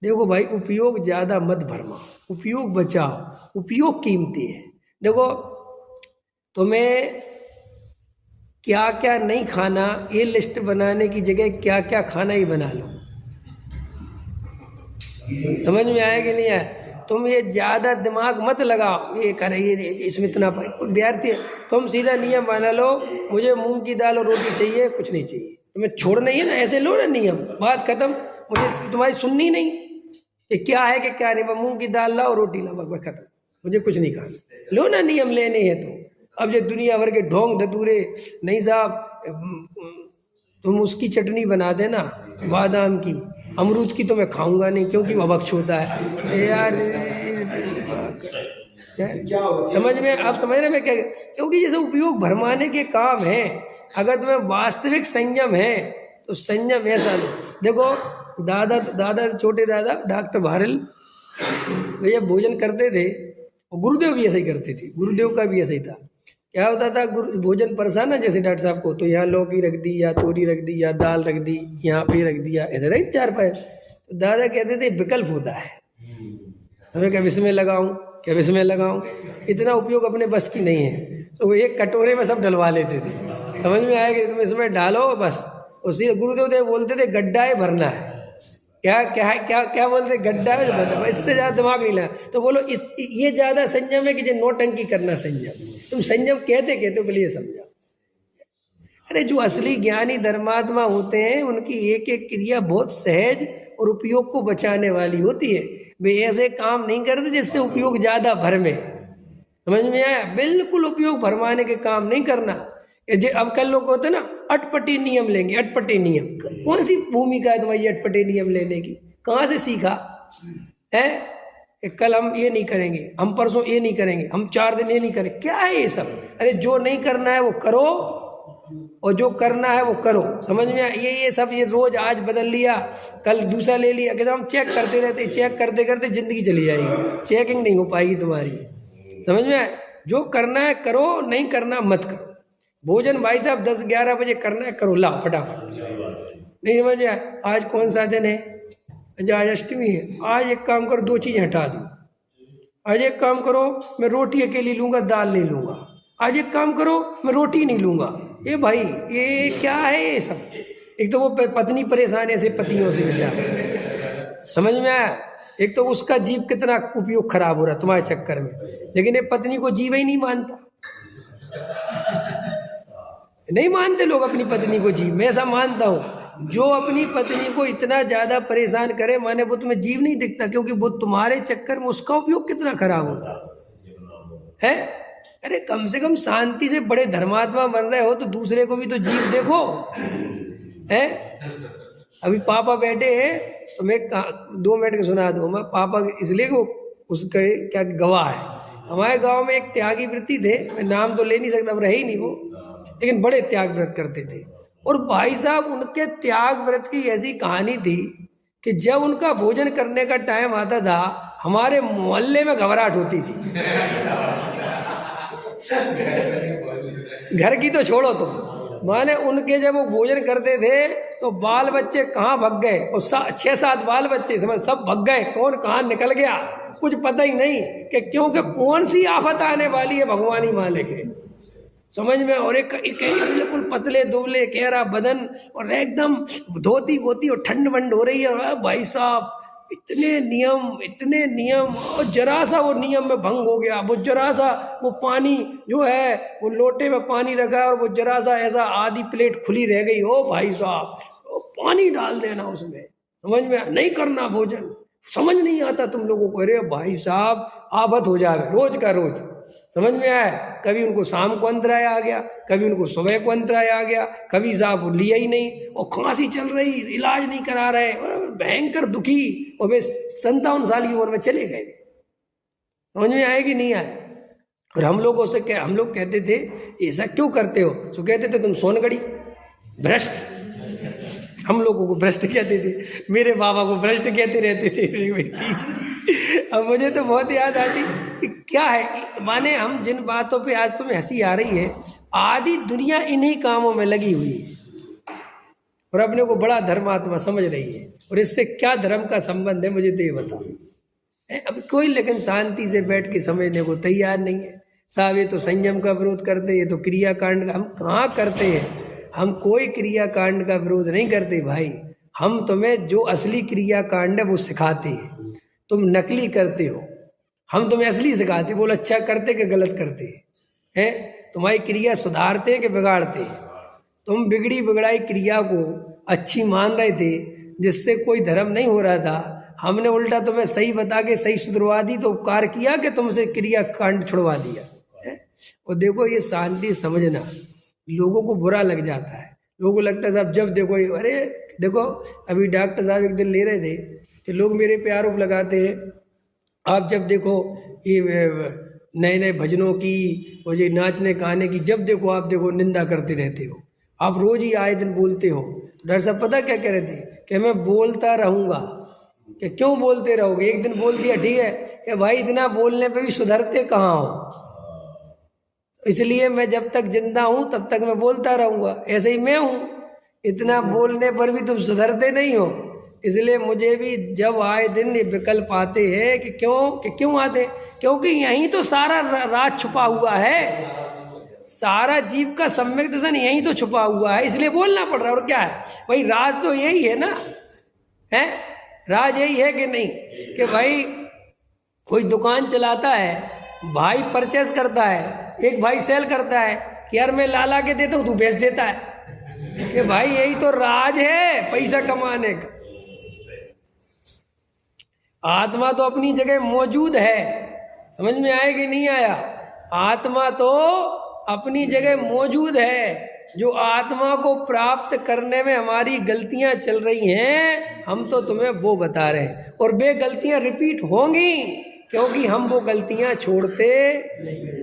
देखो भाई, उपयोग ज़्यादा मत भरमा, उपयोग बचाओ, उपयोग कीमती है। देखो, तुम्हें क्या क्या नहीं खाना, ये लिस्ट बनाने की जगह क्या क्या खाना ही बना लो। समझ में आया कि नहीं आया? तुम ये ज़्यादा दिमाग मत लगाओ, ये करे ये इसमें इतना विद्यार्थी है। तुम सीधा नियम बना लो, मुझे मूंग की दाल और रोटी चाहिए, कुछ नहीं चाहिए। तुम्हें छोड़ना ही है ना, ऐसे लो ना नियम, बात खत्म। मुझे तुम्हारी सुननी नहीं, ये क्या है कि क्या नहीं, मैं मूंग की दाल लाओ रोटी लाओ, बस खत्म, मुझे कुछ नहीं खाना। लो ना नियम, लेने हैं तो। अब ये दुनिया भर के ढोंग धतूरे, नहीं साहब, तुम उसकी चटनी बना देना बादाम की, अमरूद की तो मैं खाऊंगा नहीं क्योंकि वह भक्ष होता है यार। समझ में, आप समझ रहे मैं क्या, क्योंकि ये सब उपयोग भरमाने के काम है। अगर तुम्हें वास्तविक संयम है तो संयम ऐसा लो। देखो, दादा छोटे दादा डॉक्टर भारल भैया भोजन करते थे, और गुरुदेव भी ऐसा ही करते थे, गुरुदेव का भी ऐसा ही था। क्या होता था, भोजन परेशान ना जैसे डॉक्टर साहब को, तो यहाँ लौकी रख दी, या तोरी रख दी, या दाल रख दी, यहाँ पे रख दिया, ऐसे रही 4-5। तो दादा कहते थे विकल्प होता है, हमें क्या विस्मय लगाऊं, क्या विस्मय लगाऊं, इतना उपयोग अपने बस की नहीं है। तो वो एक कटोरे में सब डलवा लेते थे। समझ में आया कि तुम इसमें डालो बस। उसी गुरुदेव देव बोलते थे गड्ढा है भरना है, क्या क्या क्या क्या बोलते, गड्ढा है भरना, इससे ज़्यादा दिमाग नहीं लगा। तो बोलो ये ज़्यादा संयम है कि जो नोटंकी करना संयम। तुम संयम कहते पहले ये समझा। अरे जो असली ज्ञानी धर्मात्मा होते हैं उनकी एक एक क्रिया बहुत सहज और उपयोग को बचाने वाली होती है। वे ऐसे काम नहीं करते जिससे उपयोग ज़्यादा भरमे। समझ में आया? बिल्कुल उपयोग भरमाने के काम नहीं करना। अब कल लोग होते ना अटपटी नियम लेंगे, अटपटी नियम, कौन सी भूमिका है तुम्हारी अटपटी नियम लेने की? कहाँ से सीखा है? कल हम ये नहीं करेंगे, हम परसों ये नहीं करेंगे, हम 4 दिन ये नहीं करेंगे, क्या है ये सब? अरे जो नहीं करना है वो करो, और जो करना है वो करो। समझ में? ये सब ये रोज आज बदल लिया, कल दूसरा ले लिया, कहते हम चेक करते रहते, चेक करते करते जिंदगी चली जाएगी, चेकिंग नहीं हो पाएगी तुम्हारी। समझ में? जो करना है करो, नहीं करना मत करो। भोजन भाई साहब 10-11 बजे करना है, करो, लाओ फटाफट। नहीं समझ में? आज कौन सा दिन है? आज अष्टमी है। आज एक काम करो, 2 चीज़ें हटा दो। आज एक काम करो, मैं रोटी अकेली लूँगा, दाल नहीं लूँगा। आज एक काम करो, मैं रोटी नहीं लूँगा। ये भाई ये क्या है ये सब? एक तो वो पत्नी परेशान है ऐसे पतियों से बेचारा, समझ में आया? एक तो उसका जीव कितना उपयोग खराब हो रहा है तुम्हारे चक्कर में, लेकिन ये पत्नी को जीव ही नहीं मानता। नहीं मानते लोग अपनी पत्नी को जीव। मैं ऐसा मानता हूँ, जो अपनी पत्नी को इतना ज़्यादा परेशान करे, माने वो तुम्हें जीव नहीं दिखता, क्योंकि वो तुम्हारे चक्कर में उसका उपयोग कितना खराब होता है। अरे कम से कम शांति से बड़े धर्मात्मा बन रहे हो तो दूसरे को भी तो जीव देखो है। अभी पापा बैठे हैं तो मैं 2 मिनट के सुना दूँ। मैं पापा इसलिए को उसके क्या गवाह है। हमारे गांव में एक त्यागी वृत्ति थे, मैं नाम तो ले नहीं सकता, अब रहे ही नहीं वो, लेकिन बड़े त्याग व्रत करते थे। और भाई साहब उनके त्याग व्रत की ऐसी कहानी थी कि जब उनका भोजन करने का टाइम आता था, हमारे मोहल्ले में घबराहट होती थी। घर की तो छोड़ो तुम, माने उनके जब वो भोजन करते थे तो बाल बच्चे कहाँ भग गए, और 6-7 बाल बच्चे समझ सब भग गए, कौन कहाँ निकल गया कुछ पता ही नहीं, कि क्योंकि कौन सी आफत आने वाली है भगवान ही मालिक है। समझ में? और एक बिल्कुल पतले दुबले गहरा बदन, और एकदम धोती बोती, और ठंड वंड हो रही है। और भाई साहब इतने नियम, और जरा सा वो नियम में भंग हो गया। वो जरा सा वो पानी जो है, वो लोटे में पानी रखा है, और वो जरा सा ऐसा आधी प्लेट खुली रह गई, ओ भाई साहब पानी डाल देना उसमें। समझ में? नहीं करना भोजन, समझ नहीं आता तुम लोगों को। अरे भाई साहब आफत हो जाए रोज का रोज। समझ में आया? कभी उनको शाम को अंतराय आ गया, कभी उनको सुबह को अंतराय आ गया, कभी साहब लिया ही नहीं, और खांसी चल रही, इलाज नहीं करा रहे, और भयंकर दुखी, और वे 57 साल की उम्र में चले गए। समझ में आए कि नहीं आए? और हम लोगों से क्या, हम लोग कहते थे ऐसा क्यों करते हो, तो कहते थे तुम सोनगढ़ी भ्रष्ट। हम लोगों को भ्रष्ट कहते थे, मेरे बाबा को भ्रष्ट कहते रहते थे। ठीक। अब मुझे तो बहुत याद आती कि क्या है, माने हम जिन बातों पे आज तुम्हें हंसी आ रही है, आधी दुनिया इन्हीं कामों में लगी हुई है। और अपने को बड़ा धर्मात्मा समझ रही है, और इससे क्या धर्म का संबंध है मुझे तो ये बताओ। अब कोई लेकिन शांति से बैठ के समझने को तैयार नहीं है। साहब ये तो संयम का विरोध करते हैं, ये तो क्रियाकांड का। हम कहाँ करते हैं? हम कोई क्रियाकांड का विरोध नहीं करते भाई। हम तुम्हें जो असली क्रियाकांड है वो सिखाते हैं, तुम नकली करते हो। हम तुम्हें असली सिखाते, बोल अच्छा करते कि गलत करते हैं? तुम्हारी क्रिया सुधारते हैं कि बिगाड़ते हैं? तुम बिगड़ी बिगड़ाई क्रिया को अच्छी मान रहे थे, जिससे कोई धर्म नहीं हो रहा था। हमने उल्टा तुम्हें सही बता के सही सुधरवा दी, तो उपकार किया कि तुमसे क्रिया कांड छुड़वा दिया है? और देखो ये शांति समझना, लोगों को बुरा लग जाता है। लोगों को लगता है साहब जब देखो, अरे देखो अभी डॉक्टर साहब एक दिन ले रहे थे कि लोग मेरे पे आरोप लगाते हैं, आप जब देखो ये नए नए भजनों की और ये नाचने गाने की, जब देखो आप देखो निंदा करते रहते हो, आप रोज ही आए दिन बोलते हो। तो डॉक्टर साहब पता क्या कह रहे थे कि मैं बोलता रहूँगा। कि क्यों बोलते रहोगे? एक दिन बोल दिया ठीक है, कि भाई इतना बोलने पे भी सुधरते कहाँ हो, इसलिए मैं जब तक जिंदा हूँ तब तक मैं बोलता रहूँगा। ऐसे ही मैं हूँ, इतना बोलने पर भी तुम सुधरते नहीं हो, इसलिए मुझे भी जब आए दिन ये विकल्प आते हैं कि क्यों आते, क्योंकि यहीं तो सारा राज छुपा हुआ है, सारा जीव का सम्यक दर्शन यहीं तो छुपा हुआ है, इसलिए बोलना पड़ रहा है। और क्या है भाई, राज तो यही है ना, है राज यही है कि नहीं? कि भाई कोई दुकान चलाता है, भाई परचेस करता है, एक भाई सेल करता है कि यार मैं लाला के देता हूँ, तू बेच देता है। कि भाई यही तो राज है पैसा कमाने का। आत्मा तो अपनी जगह मौजूद है, समझ में आया कि नहीं आया? आत्मा तो अपनी जगह मौजूद है। जो आत्मा को प्राप्त करने में हमारी गलतियां चल रही हैं, हम तो तुम्हें वो बता रहे हैं, और वे गलतियां रिपीट होंगी, क्योंकि हम वो गलतियां छोड़ते नहीं।